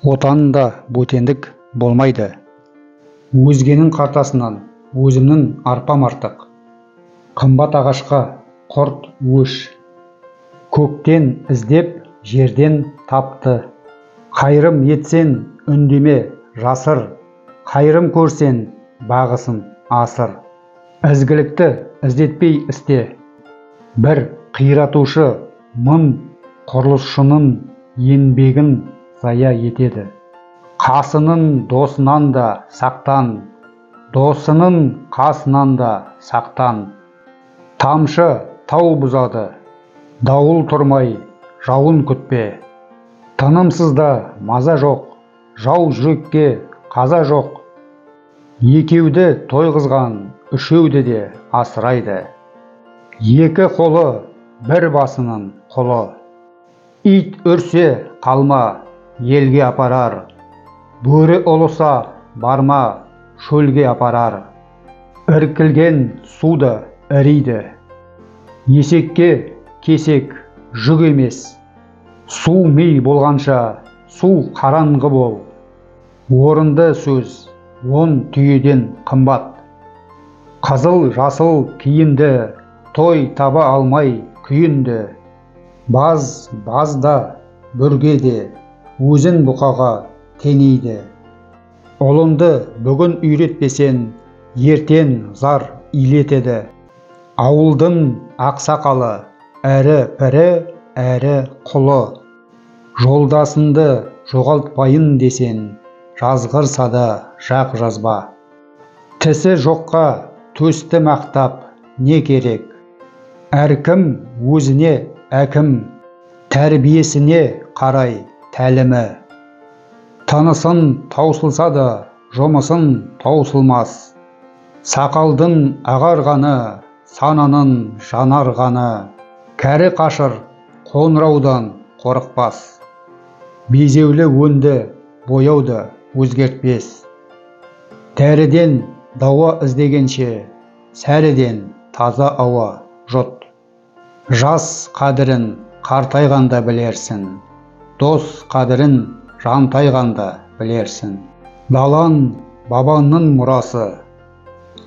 Отанында бөтендік болмайды. Өзгенің қартасынан өзімнің арпам артық. Қымбат ағашқа құрт өш. Көктен іздеп жерден тапты. Қайырым етсен үндеме жасыр. Қайырым көрсен бағысын асыр. Ізгілікті іздетпей істе. Бір қиратушы мың құрылысшының еңбегін зая етеді. Қасының досынан да сақтан, досының қасынан да сақтан. Тамшы тау бұзады, дауыл тұрмай жауын күтпе. Тынымсызда маза жоқ, жау жүрекке қаза жоқ. Екеуді тойғызған үшеуді де асырайды. Екі қолы бір басының құлы. Ит үрсе қалма, елге апарар. Бөрі ұлыса барма, шөлге апарар. Іркілген суды іриді. Есекке кесек жүк емес. Су ми болғанша су қараңғы бол. Орынды сөз он түйеден қымбат. Қызыл жасыл киінді, той таба алмай күйінді. Базда бүрге де өзін бұқаға теңейді. Ұлынды бүгін үйретпесен, ертең зар илетеді. Ауылдың ақсақалы әрі пірі, әрі құлы. Жолдасынды жоғалтпайын десен, жазғырса да жақ жазба. Тісі жоққа төсті мақтап не керек? Әркім өзіне әкім, тәрбиесіне қарай тәлімі. Тынысын таусылса да жұмысын таусылмас. Сақалдың ағарғаны, сананың жанарғаны. Кәрі қашыр қоңыраудан қорықпас. Безеулі өнді бояуды өзгертпес. Дәріден дауа іздегенше, сәріден таза ауа жұт. Жас қадірін қартайғанда білерсін. Дос қадірін жантайғанда білерсін. Далан бабаңның мұрасы.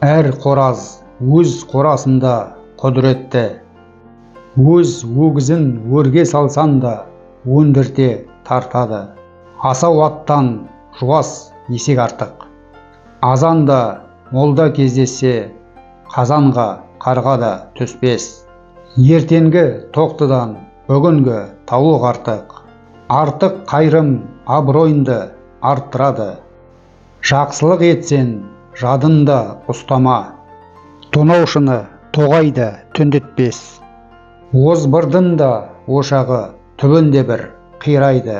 Әр қораз өз қорасында құдіретті. Өз өгізін өрге салсан да өндірте тартады. Асау аттан жуас есек артық. Азанда молда кездессе, қазанға қарға да түспес. Ертеңгі тоқтыдан бүгінгі тауық артық. Артық қайрым абыройынды арттырады. Жақсылық етсен жадында ұстама. Тонаушыны тоғайды түндетпес. Озбырдың да ошағы түбінде бір қирайды.